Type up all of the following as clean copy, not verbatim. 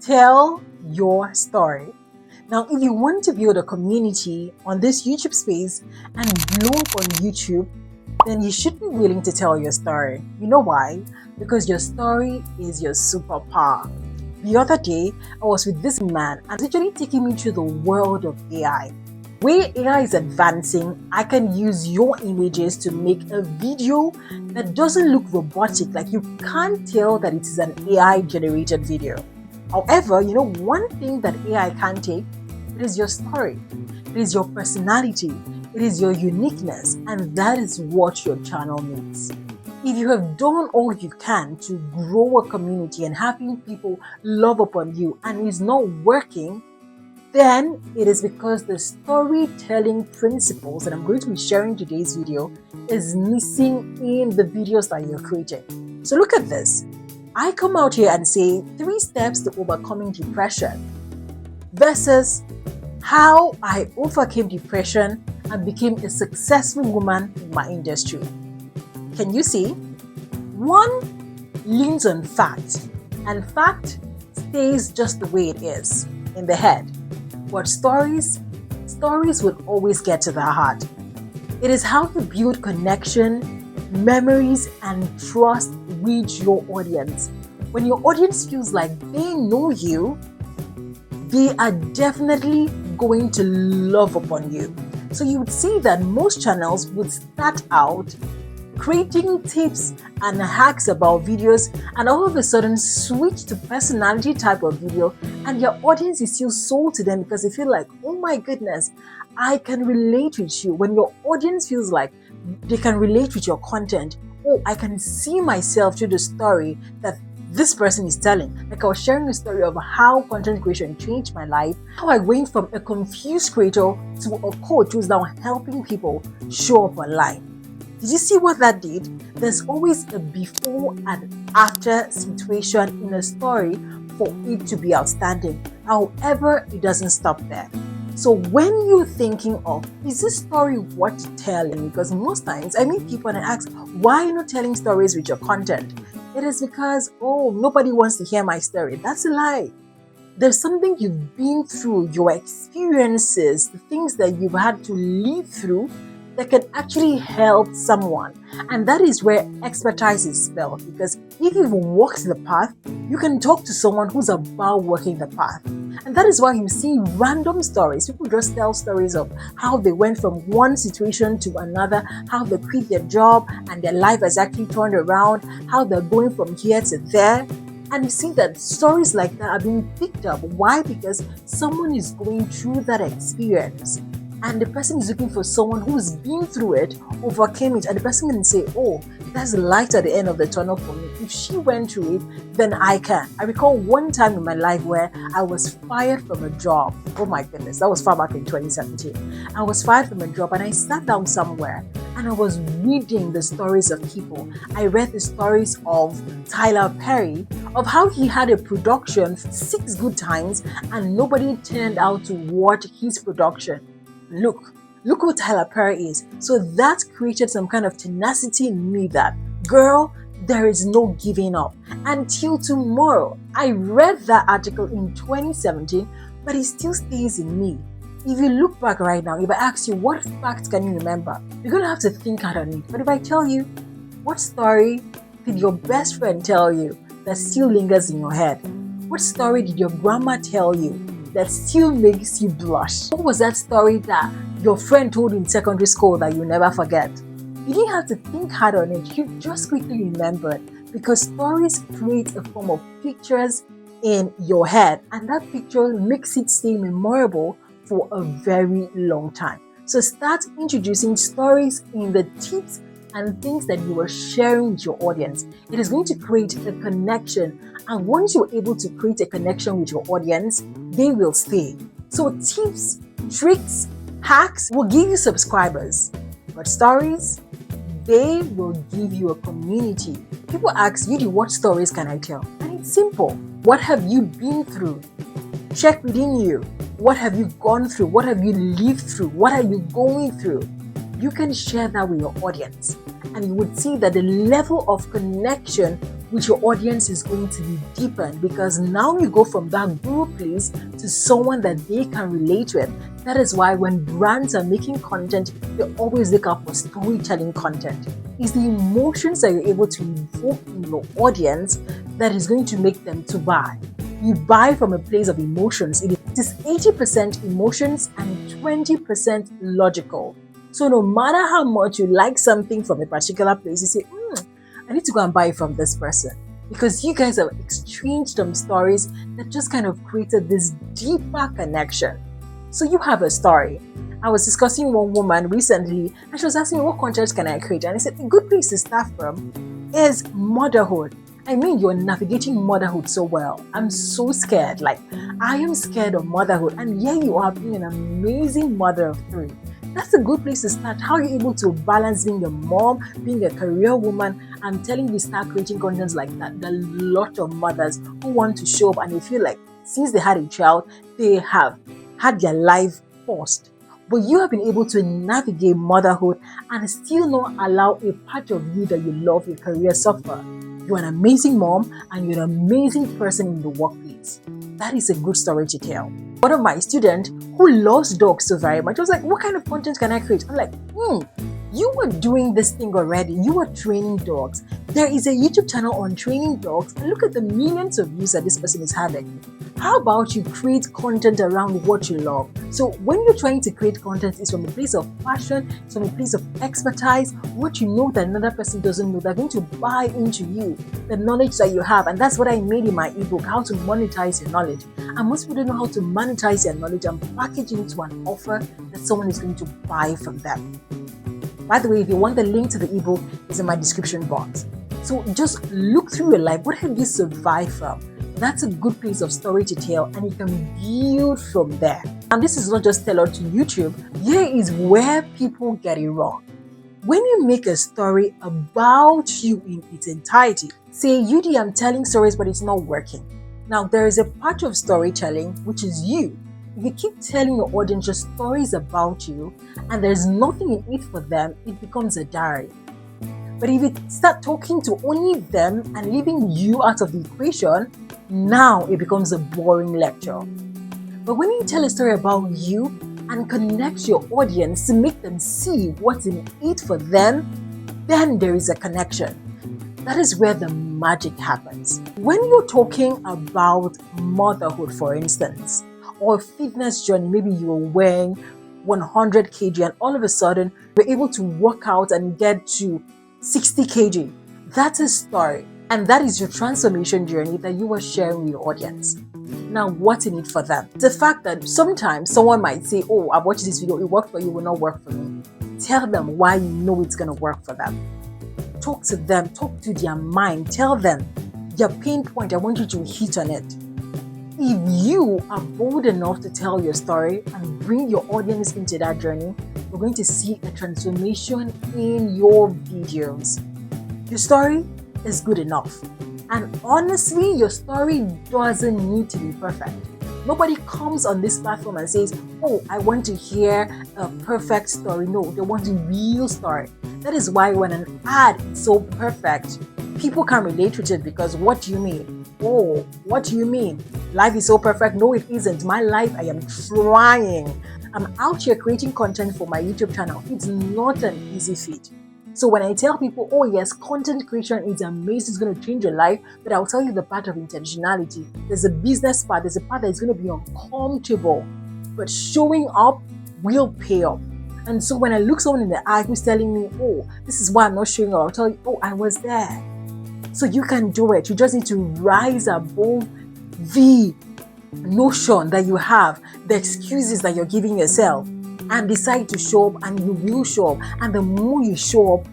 Tell your story. Now, if you want to build a community on this YouTube space and blow up on YouTube, then you should be willing to tell your story. You know why? Because your story is your superpower. The other day, I was with this man and he's actually taking me to the world of AI. Where AI is advancing, I can use your images to make a video that doesn't look robotic, like you can't tell that it is an AI generated video. However, one thing that AI can't take, it is your story, it is your personality, it is your uniqueness, and that is what your channel needs. If you have done all you can to grow a community and having people love upon you and it's not working, then it is because the storytelling principles that I'm going to be sharing today's video is missing in the videos that you're creating. So look at this. I come out here and say 3 steps to overcoming depression versus how I overcame depression and became a successful woman in my industry. Can you see? 1 leans on fact, and fact stays just the way it is in the head. But stories will always get to the heart. It is how you build connection, memories, and trust with your audience. When your audience feels like they know you, they are definitely going to love upon you. So you would see that most channels would start out creating tips and hacks about videos and all of a sudden switch to personality type of video, and your audience is still sold to them because they feel like, oh my goodness, I can relate with you. When your audience feels like they can relate with your content, oh, I can see myself through the story that this person is telling. Like I was sharing a story of how content creation changed my life, how I went from a confused creator to a coach who's now helping people show up online. Did you see what that did? There's always a before and after situation in a story for it to be outstanding. However, it doesn't stop there. So when you're thinking of, is this story worth telling? Because most times I meet people and I ask, why are you not telling stories with your content? It is because, nobody wants to hear my story. That's a lie. There's something you've been through, your experiences, the things that you've had to live through that can actually help someone. And that is where expertise is felt, because if you've walked the path, you can talk to someone who's about walking the path. And that is why you see random stories. People just tell stories of how they went from one situation to another, how they quit their job and their life has actually turned around, how they're going from here to there. And you see that stories like that are being picked up. Why? Because someone is going through that experience. And the person is looking for someone who's been through it, overcame it, and the person can say, oh, there's a light at the end of the tunnel for me. If she went through it, then I can. I recall one time in my life where I was fired from a job. Oh my goodness, that was far back in 2017. I was fired from a job and I sat down somewhere and I was reading the stories of people. I read the stories of Tyler Perry, of how he had a production 6 good times and nobody turned out to watch his production. Look who Tyler Perry is. So that created some kind of tenacity in me that, girl, there is no giving up until tomorrow. I read that article in 2017, but it still stays in me. If you look back right now, if I ask you what facts can you remember, you're going to have to think hard on it. But if I tell you, what story did your best friend tell you that still lingers in your head? What story did your grandma tell you that still makes you blush? What was that story that your friend told you in secondary school that you'll never forget? You didn't have to think hard on it. You just quickly remembered, because stories create a form of pictures in your head, and that picture makes it stay memorable for a very long time. So start introducing stories in the tips and things that you are sharing with your audience. It is going to create a connection, and once you're able to create a connection with your audience, they will stay. So tips, tricks, hacks will give you subscribers, but stories, they will give you a community. People ask, Yudi, what stories can I tell? And it's simple. What have you been through? Check within you. What have you gone through? What have you lived through? What are you going through? You can share that with your audience, and you would see that the level of connection with your audience is going to be deepened, because now you go from that guru place to someone that they can relate with. That is why when brands are making content, they always look out for storytelling content. It's the emotions that you're able to evoke in your audience that is going to make them to buy. You buy from a place of emotions. It is 80% emotions and 20% logical. So no matter how much you like something from a particular place, you say, I need to go and buy it from this person, because you guys have exchanged some stories that just kind of created this deeper connection. So you have a story. I was discussing one woman recently, and she was asking me, what content can I create? And I said, a good place to start from is motherhood. I mean, you're navigating motherhood so well. I'm so scared. Like, I am scared of motherhood. And here you are being an amazing mother of 3. That's a good place to start. How are you able to balance being a mom, being a career woman? I'm telling you, start creating content like that. There are a lot of mothers who want to show up and they feel like since they had a child, they have had their life forced. But you have been able to navigate motherhood and still not allow a part of you that you love, your career, suffer. You're an amazing mom and you're an amazing person in the workplace. That is a good story to tell. One of my students who loves dogs so very much was like, what kind of content can I create? I'm like, you were doing this thing already. You were training dogs. There is a YouTube channel on training dogs, and look at the millions of views that this person is having. How about you create content around what you love? So when you're trying to create content, it's from a place of passion, it's from a place of expertise, what you know that another person doesn't know. They're going to buy into you, the knowledge that you have. And that's what I made in my ebook, How to Monetize Your Knowledge. And most people don't know how to monetize their knowledge and package it into an offer that someone is going to buy from them. By the way, if you want the link to the ebook, it's in my description box. So just look through your life. What have you survived from? That's a good place of story to tell, and you can build from there. And this is not just tailored to YouTube. Here is where people get it wrong. When you make a story about you in its entirety, say, Yudi, I'm telling stories, but it's not working. Now, there is a part of storytelling, which is you. If you keep telling your audience just stories about you and there's nothing in it for them, it becomes a diary. But if you start talking to only them and leaving you out of the equation, now it becomes a boring lecture. But when you tell a story about you and connect your audience to make them see what's in it for them, then there is a connection. That is where the magic happens. When you're talking about motherhood, for instance, or fitness journey, maybe you were weighing 100 kg and all of a sudden you're able to work out and get to 60 kg. That's a story. And that is your transformation journey that you are sharing with your audience. Now, what's in it for them? The fact that sometimes someone might say, oh, I watched this video, it worked for you, it will not work for me. Tell them why you know it's going to work for them. Talk to them, talk to their mind, tell them your pain point, I want you to hit on it. If you are bold enough to tell your story and bring your audience into that journey, you're going to see a transformation in your videos. Your story is good enough. And honestly, your story doesn't need to be perfect. Nobody comes on this platform and says, oh, I want to hear a perfect story. No, they want a real story. That is why when an ad is so perfect, people can relate with it, because what do you mean? Oh, what do you mean? Life is so perfect? No, it isn't. My life, I am trying. I'm out here creating content for my YouTube channel. It's not an easy feat. So when I tell people, oh yes, content creation is amazing, it's going to change your life, but I'll tell you the part of intentionality. There's a business part, there's a part that is going to be uncomfortable, but showing up will pay off. And so when I look someone in the eye who's telling me, oh, this is why I'm not showing up, I'll tell you, oh, I was there. So you can do it. You just need to rise above the notion that you have, the excuses that you're giving yourself, and decide to show up, and you will show up. And the more you show up,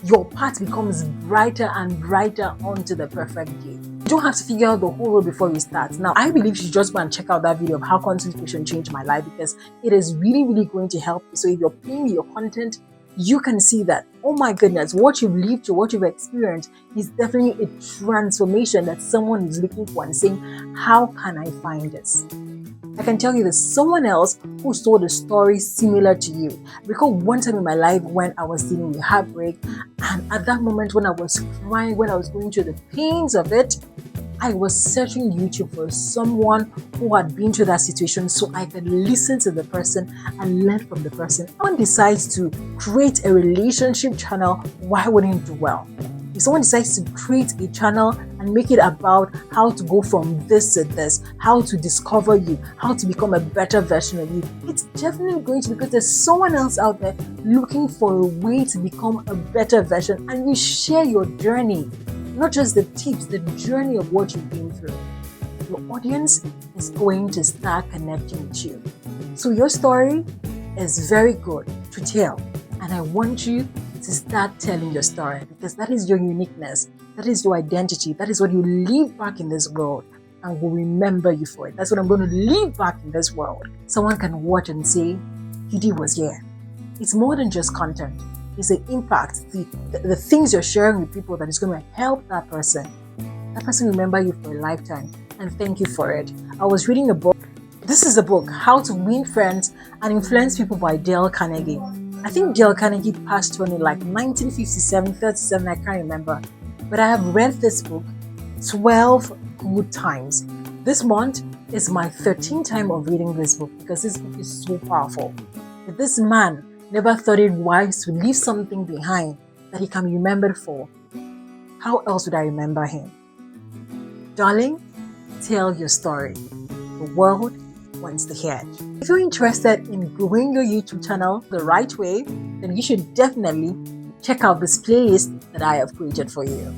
your path becomes brighter and brighter onto the perfect day. You don't have to figure out the whole road before you start. Now, I believe you should just go and check out that video of how content creation changed my life, because it is really, really going to help you. So if you're playing with your content, you can see that, oh my goodness, what you've lived through, what you've experienced is definitely a transformation that someone is looking for and saying, how can I find this? I can tell you there's someone else who told a story similar to you. I recall one time in my life when I was dealing with heartbreak, and at that moment when I was crying, when I was going through the pains of it, I was searching YouTube for someone who had been through that situation so I could listen to the person and learn from the person. If someone decides to create a relationship channel, why wouldn't it do well? If someone decides to create a channel and make it about how to go from this to this, how to discover you, how to become a better version of you, it's definitely going to, because there's someone else out there looking for a way to become a better version, and you share your journey. Not just the tips, the journey of what you've been through. Your audience is going to start connecting with you. So your story is very good to tell. And I want you to start telling your story, because that is your uniqueness. That is your identity. That is what you leave back in this world, and will remember you for it. That's what I'm going to leave back in this world. Someone can watch and say, Judy was here. It's more than just content. It's the impact, the things you're sharing with people that is going to help that person. That person remember you for a lifetime, and thank you for it. I was reading a book. This is the book, How to Win Friends and Influence People by Dale Carnegie. I think Dale Carnegie passed on in like 1957, 37, I can't remember. But I have read this book 12 good times. This month is my 13th time of reading this book, because this book is so powerful. But this man never thought it wise to leave something behind that he can be remembered for. How else would I remember him? Darling, tell your story. The world wants to hear it. If you're interested in growing your YouTube channel the right way, then you should definitely check out this playlist that I have created for you.